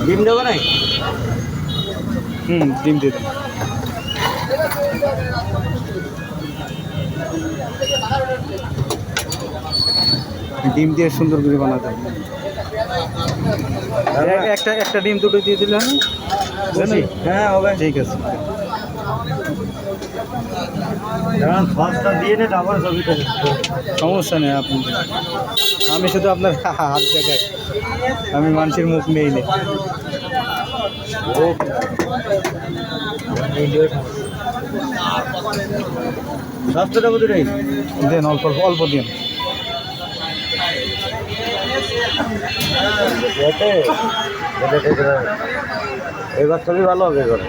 ডিম দেবো নাই? ডিম দিয়ে দেন। ডিম দিয়ে সুন্দর করে বানাতে হবে। একটা ডিম দুটো দিয়ে দিলে হয় না? হ্যাঁ হবে, ঠিক আছে। এখন সসটা দিয়ে নে, তারপর ছবিটা সমস্যা নেই, আপনি আমি শুধু আপনার হাত দেখাই, আমি মানুষের মুখ নেই নে। সসটা দেবো দুটোই। দেন, অল্প অল্প দিন। এবার ছবি ভালো হবে এবার।